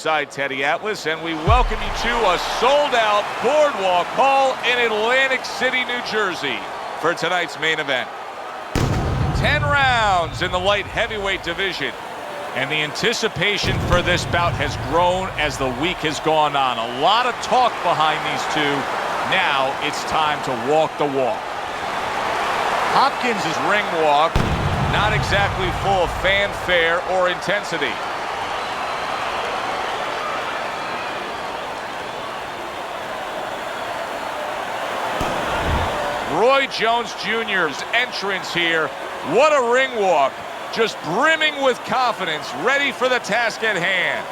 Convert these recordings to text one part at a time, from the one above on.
Side Teddy Atlas, and we welcome you to a sold-out Boardwalk Hall in Atlantic City, New Jersey for tonight's main event. 10 rounds in the light heavyweight division, and the anticipation for this bout has grown as the week has gone on. A lot of talk behind these two. Now it's time to walk the walk. Hopkins' ring walk, not exactly full of fanfare or intensity. Roy Jones Jr.'s entrance here. What a ring walk. Just brimming with confidence, ready for the task at hand.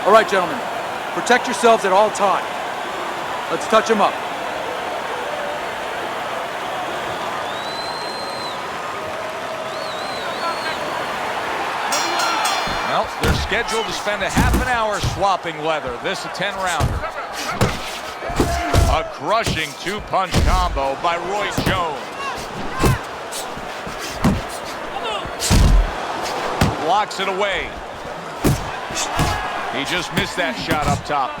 All right, gentlemen, protect yourselves at all times. Let's touch them up. Well, they're scheduled to spend a half an hour swapping leather. This a 10-rounder. A crushing two-punch combo by Roy Jones. Blocks it away. He just missed that shot up top.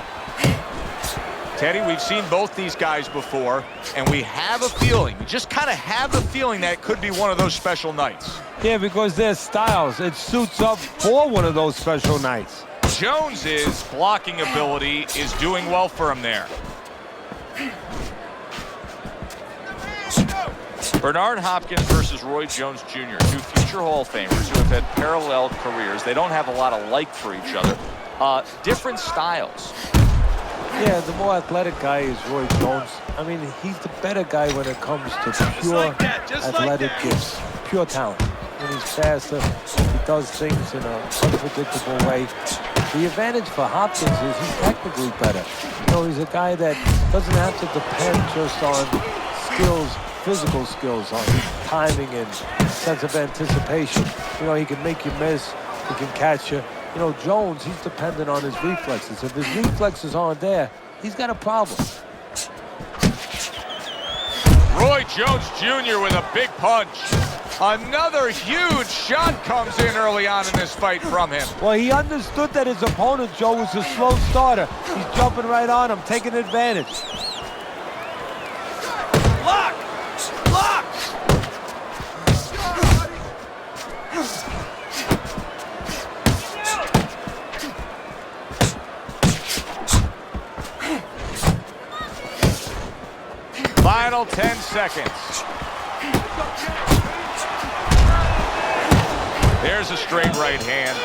Teddy, we've seen both these guys before, and we have a feeling, we just kind of have a feeling that it could be one of those special nights. Yeah, because their styles, it suits up for one of those special nights. Jones's blocking ability is doing well for him there. Bernard Hopkins versus Roy Jones Jr., two future Hall of Famers who have had parallel careers. They don't have a lot of like for each other. Different styles. Yeah, the more athletic guy is Roy Jones. I mean, he's the better guy when it comes to pure athletic gifts, pure talent. When he's faster, he does things in an unpredictable way. The advantage for Hopkins is he's technically better. You know, he's a guy that doesn't have to depend just on skills, physical skills, on timing and sense of anticipation. You know, he can make you miss, he can catch you. You know, Jones, he's dependent on his reflexes. If his reflexes aren't there, he's got a problem. Roy Jones Jr. with a big punch. Another huge shot comes in early on in this fight from him. Well, he understood that his opponent, Joe, was a slow starter. He's jumping right on him, taking advantage. Block! Block! Final 10 seconds. There's a straight right hand.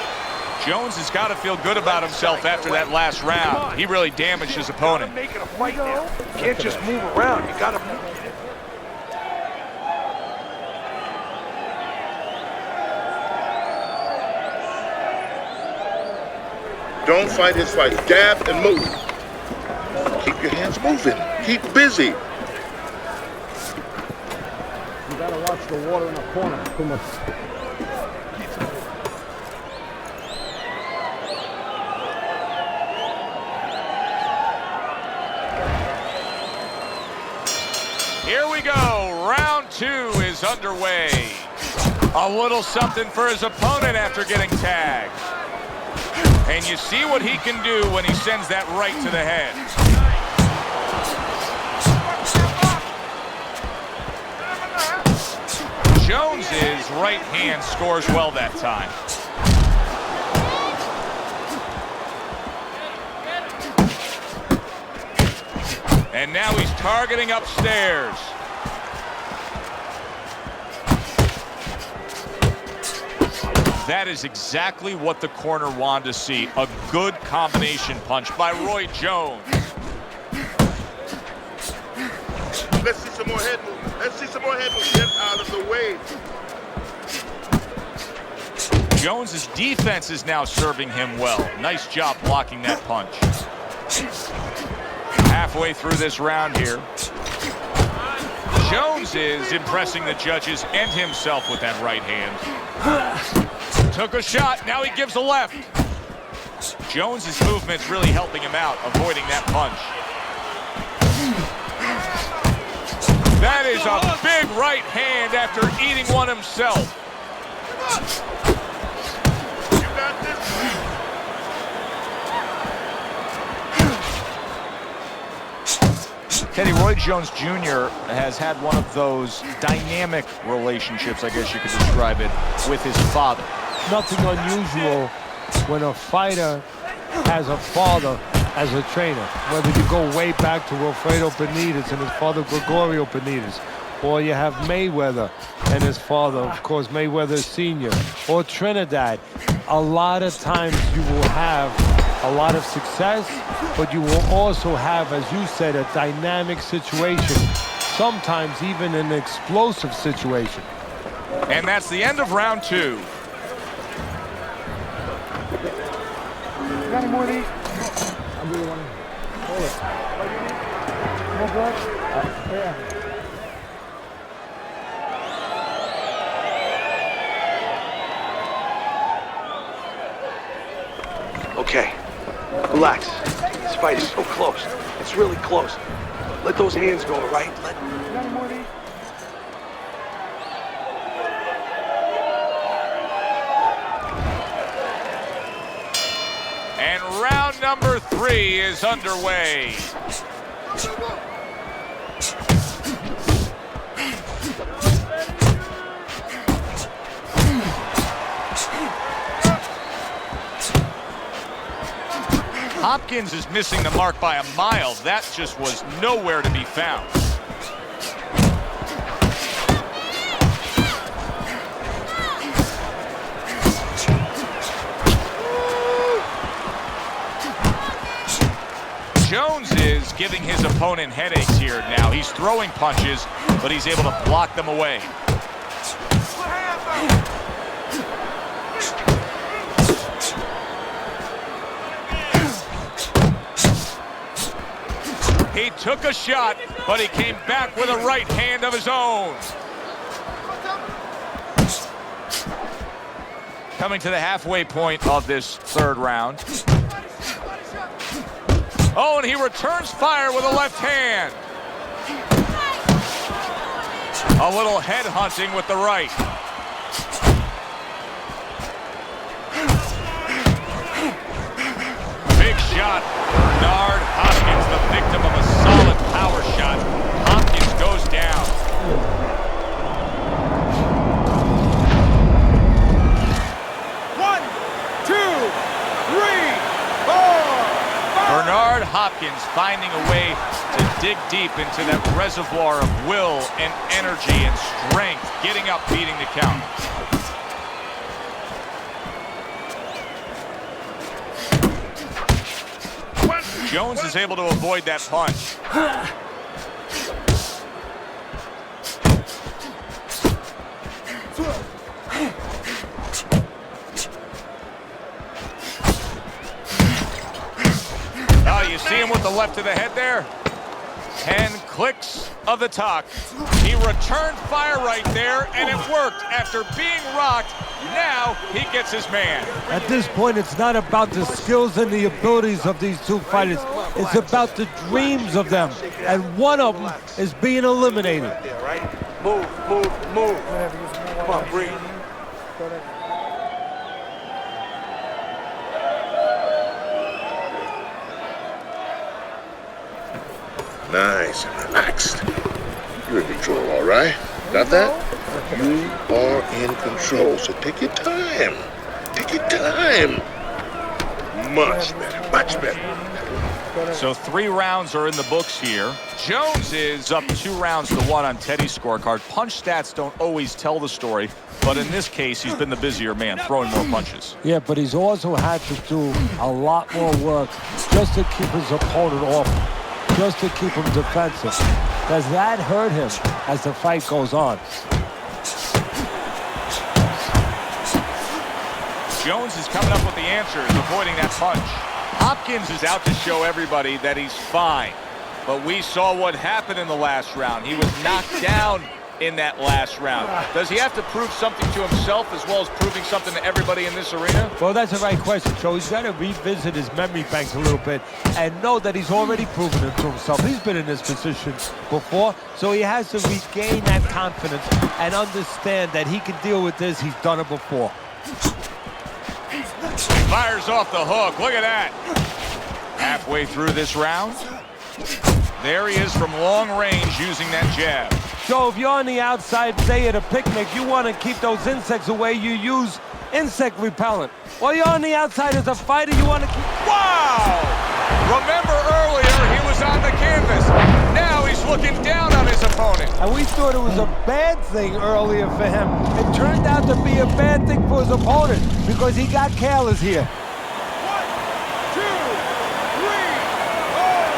Jones has got to feel good about himself after that last round. He really damaged his opponent. Making a fight now. You can't just move around. You got to move. Don't fight his fight. Jab and move. Keep your hands moving. Keep busy. You gotta watch the water in the corner. Too much. Here we go. Round two is underway. A little something for his opponent after getting tagged. And you see what he can do when he sends that right to the head. right hand scores well that time. And now he's targeting upstairs. That is exactly what the corner wanted to see. A good combination punch by Roy Jones. Let's see some more head movement. Let's see some more head movement. Get out of the way. Jones's defense is now serving him well. Nice job blocking that punch. Halfway through this round here, Jones is impressing the judges and himself with that right hand. Took a shot, now he gives a left. Jones's movement's really helping him out, avoiding that punch. That is a big right hand after eating one himself. You got this. Teddy, Roy Jones Jr. has had one of those dynamic relationships, I guess you could describe it, with his father. Nothing unusual when a fighter has a father as a trainer. Whether you go way back to Wilfredo Benitez and his father Gregorio Benitez, or you have Mayweather and his father, of course, Mayweather Sr., or Trinidad. A lot of times you will have a lot of success, but you will also have, as you said, a dynamic situation, sometimes even an explosive situation. And that's the end of round two. You got any more of these? I'll give you one. Hold it. More blood? Yeah. Okay, relax. This fight is so close. It's really close. Let those hands go, all right? You got any more of these? And round number 3 is underway. Hopkins is missing the mark by a mile. That just was nowhere to be found. Jones is giving his opponent headaches here now. He's throwing punches, but he's able to block them away. He took a shot, but he came back with a right hand of his own. Coming to the halfway point of this third round. Oh, and he returns fire with a left hand. A little head hunting with the right. Big shot. Bernard Hopkins, the victim of a solid power shot. Hopkins goes down. One, two, three, four, five. Bernard Hopkins finding a way to dig deep into that reservoir of will and energy and strength, getting up, beating the count. Jones is able to avoid that punch. Oh, you see him with the left of the head there? 10 clicks of the talk. He returned fire right there, and it worked. After being rocked, now he gets his man. At this point, it's not about the skills and the abilities of these two fighters. It's about the dreams of them. And one of them is being eliminated. There, right? Move, move, move. Come on, breathe. Nice and relaxed. You're in control, all right? Got that? You are in control, so take your time. Take your time. Much better, much better. So 3 rounds are in the books here. Jones is up 2-1 on Teddy's scorecard. Punch stats don't always tell the story, but in this case, he's been the busier man, throwing more punches. Yeah, but he's also had to do a lot more work just to keep his opponent off, just to keep him defensive. Does that hurt him as the fight goes on? Jones is coming up with the answers, avoiding that punch. Hopkins is out to show everybody that he's fine. But we saw what happened in the last round. He was knocked down in that last round. Does he have to prove something to himself as well as proving something to everybody in this arena? Well, that's the right question, Joe. He's got to revisit his memory banks a little bit and know that he's already proven it to himself. He's been in this position before, so he has to regain that confidence and understand that he can deal with this. He's done it before. Fires off the hook. Look at that. Halfway through this round, there he is from long range using that jab. So if you're on the outside, say at a picnic, you want to keep those insects away, you use insect repellent. While you're on the outside as a fighter, you want to keep... Wow! Remember earlier, he was on the canvas. Now he's looking down on his opponent. And we thought it was a bad thing earlier for him. It turned out to be a bad thing for his opponent because he got careless here. 1, 2, 3, 4,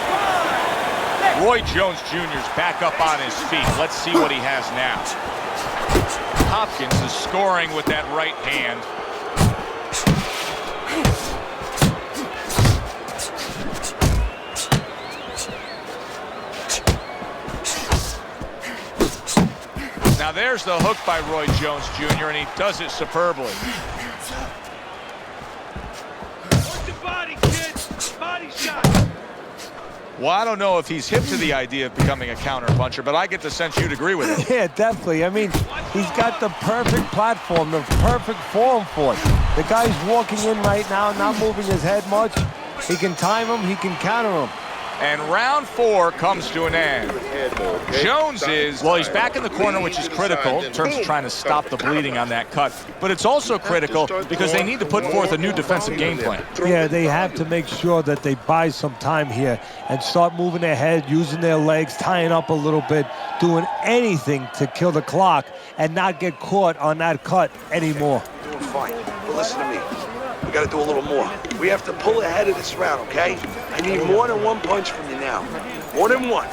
5, 6. Roy Jones Jr.'s back up on his feet. Let's see what he has now. Hopkins is scoring with that right hand. Now there's the hook by Roy Jones Jr., and he does it superbly. Watch the body, kid. Body shot. Well, I don't know if he's hip to the idea of becoming a counter-puncher, but I get the sense you'd agree with it. Yeah, definitely. I mean, he's got the perfect platform, the perfect form for it. The guy's walking in right now, not moving his head much. He can time him, he can counter him. And round 4 comes to an end. Jones he's back in the corner, which is critical in terms of trying to stop the bleeding on that cut. But it's also critical because they need to put forth a new defensive game plan. Yeah, they have to make sure that they buy some time here and start moving their head, using their legs, tying up a little bit, doing anything to kill the clock and not get caught on that cut anymore. Doing fine, but listen to me. We gotta do a little more. We have to pull ahead of this round, okay? I need more than 1 punch from you now. More than 1.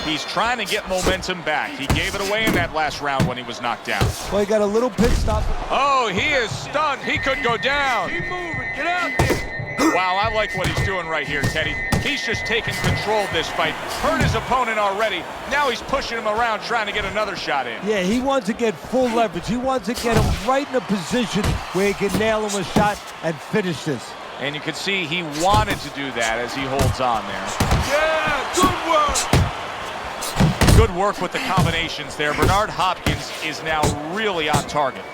He's trying to get momentum back. He gave it away in that last round when he was knocked down. Well, he got a little pit stop. Oh, he is stunned. He could go down. Keep moving. Get out there. Wow, I like what he's doing right here, Teddy. He's just taking control of this fight. Hurt his opponent already. Now he's pushing him around, trying to get another shot in. Yeah, he wants to get full leverage. He wants to get him right in a position where he can nail him a shot and finish this. And you can see he wanted to do that as he holds on there. Yeah, good work. Good work with the combinations there. Bernard Hopkins is now really on target.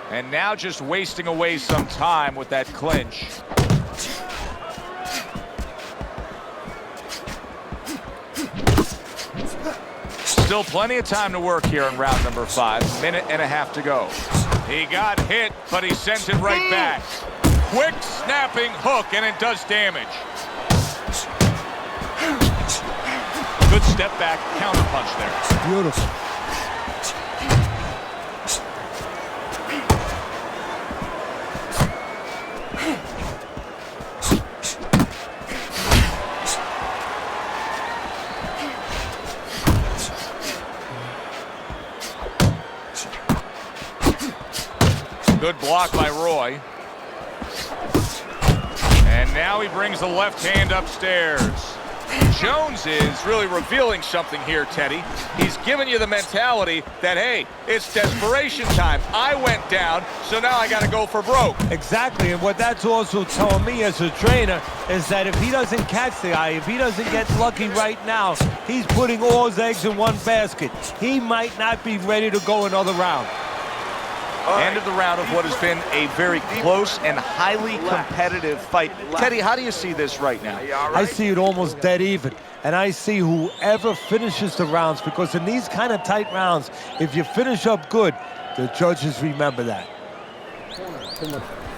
And now just wasting away some time with that clinch. Still plenty of time to work here in round number 5. Minute and a half to go. He got hit, but he sent it right back. Quick snapping hook, and it does damage. Good step back counter punch there. Beautiful. Good block by Roy. And now he brings the left hand upstairs. Jones is really revealing something here, Teddy. He's giving you the mentality that, hey, it's desperation time. I went down, so now I got to go for broke. Exactly, and what that's also telling me as a trainer is that if he doesn't catch the guy, if he doesn't get lucky right now, he's putting all his eggs in one basket. He might not be ready to go another round. End of the round of what has been a very close and highly competitive fight. Teddy, how do you see this right now? I see it almost dead even, and I see whoever finishes the rounds, because in these kind of tight rounds, if you finish up good, the judges remember that.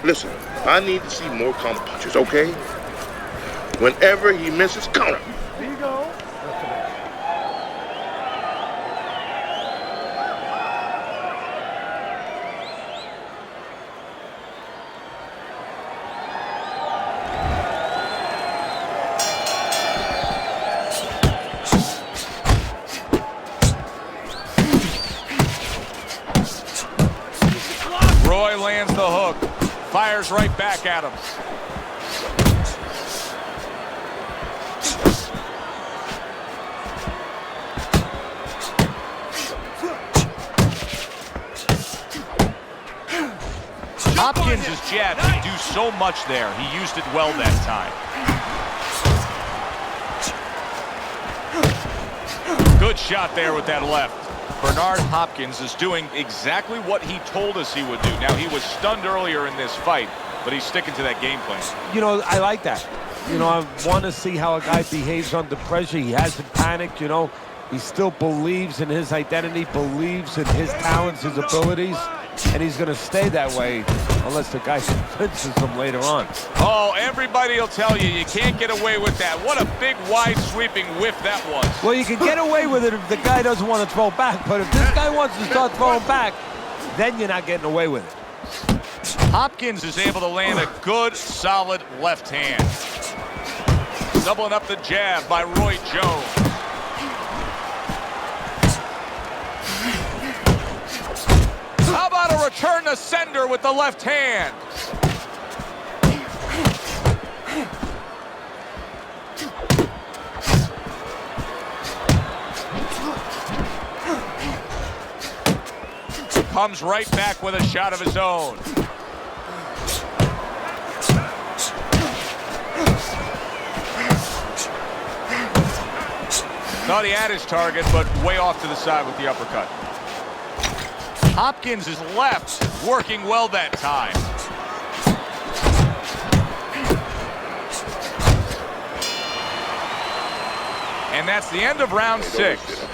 Listen, I need to see more counter punches, okay? Whenever he misses, counter. Here you go. Roy lands the hook, fires right back at him. Hopkins' jab can do so much there. He used it well that time. Good shot there with that left. Bernard Hopkins is doing exactly what he told us he would do. Now, he was stunned earlier in this fight, but he's sticking to that game plan. You know, I like that. You know, I want to see how a guy behaves under pressure. He hasn't panicked, you know. He still believes in his identity, believes in his talents, his abilities, and he's going to stay that way unless the guy convinces him later on. Oh, everybody will tell you, you can't get away with that. What a big, wide, sweeping whiff that was. Well, you can get away with it if the guy doesn't want to throw back, but if this guy wants to start throwing back, then you're not getting away with it. Hopkins is able to land a good, solid left hand. Doubling up the jab by Roy Jones. How about a return to sender with the left hand? Comes right back with a shot of his own. Thought he had his target, but way off to the side with the uppercut. Hopkins is left, working well that time. And that's the end of round 6.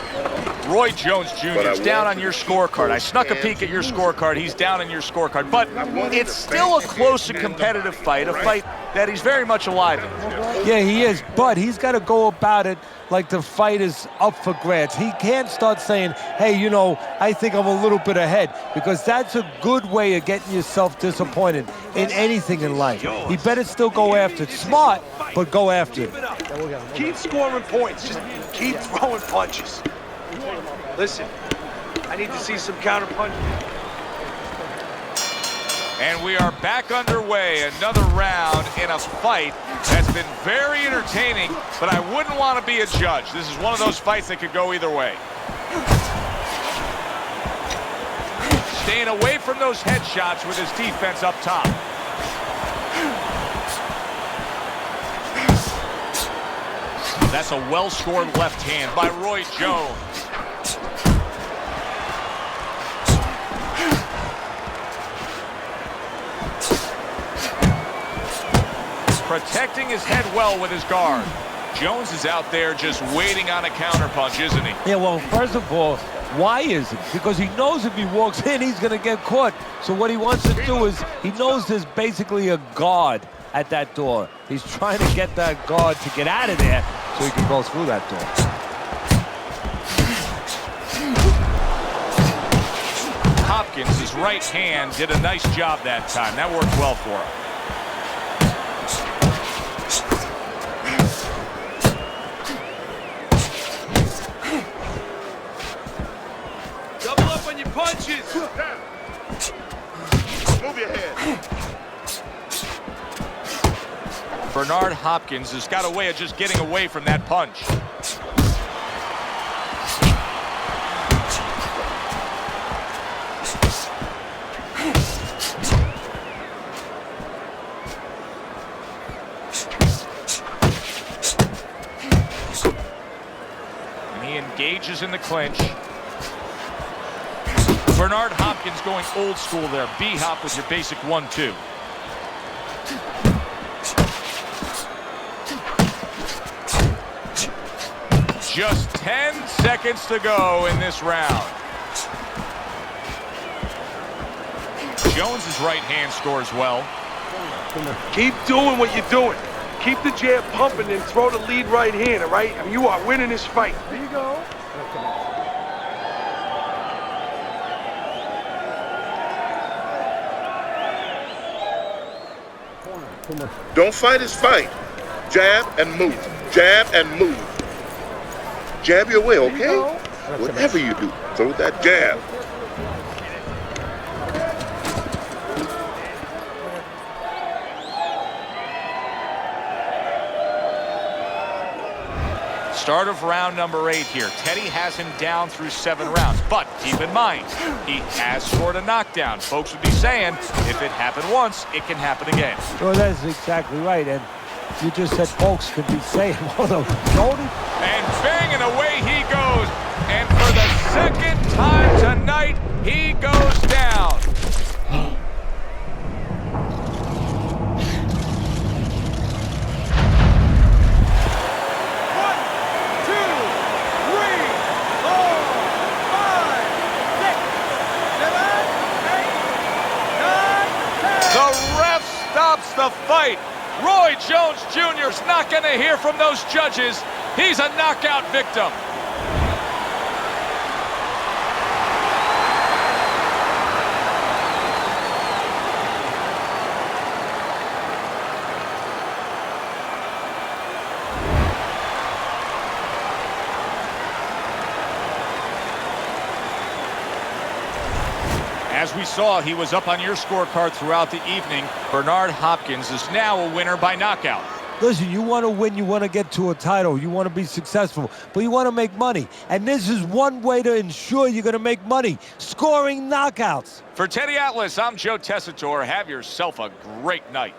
Roy Jones Jr. is down on your scorecard. I snuck a peek at your scorecard. He's down on your scorecard. But it's still a close and competitive fight, a fight that he's very much alive in. Yeah, he is, but he's got to go about it like the fight is up for grabs. He can't start saying, hey, you know, I think I'm a little bit ahead, because that's a good way of getting yourself disappointed in anything in life. He better still go after it. Smart, but go after it. Keep scoring points. Just keep throwing punches. Listen, I need to see some counter punches. And we are back underway. Another round in a fight that's been very entertaining, but I wouldn't want to be a judge. This is one of those fights that could go either way. Staying away from those headshots with his defense up top. That's a well-scored left hand by Roy Jones. Protecting his head well with his guard. Jones is out there just waiting on a counterpunch, isn't he? Yeah, well, first of all, why is it? Because he knows if he walks in, he's going to get caught. So what he wants to do is, he knows there's basically a guard at that door. He's trying to get that guard to get out of there so he can go through that door. Hopkins, his right hand, did a nice job that time. That worked well for him. Double up on your punches. Move your head. Bernard Bernard Hopkins has got a way of just getting away from that punch. And he engages in the clinch. Bernard Hopkins going old school there. B-hop with your basic 1-2. Just 10 seconds to go in this round. Jones's right hand scores well. Keep doing what you're doing. Keep the jab pumping and throw the lead right hand, all right? I mean, you are winning this fight. There you go. Don't fight his fight. Jab and move. Jab and move. Jab your way, okay? Whatever you do, throw that jab. Start of round number 8 here. Teddy has him down through 7 rounds, but keep in mind, he has scored a knockdown. Folks would be saying, if it happened once, it can happen again. Well, that's exactly right. And you just said folks could be saying, although Tony. And banging away he goes. And for the second time tonight, he goes down. Stops the fight. Roy Jones Jr. is not going to hear from those judges. He's a knockout victim. As we saw, he was up on your scorecard throughout the evening. Bernard Hopkins is now a winner by knockout. Listen, you want to win, you want to get to a title, you want to be successful, but you want to make money. And this is one way to ensure you're going to make money, scoring knockouts. For Teddy Atlas, I'm Joe Tessitore. Have yourself a great night.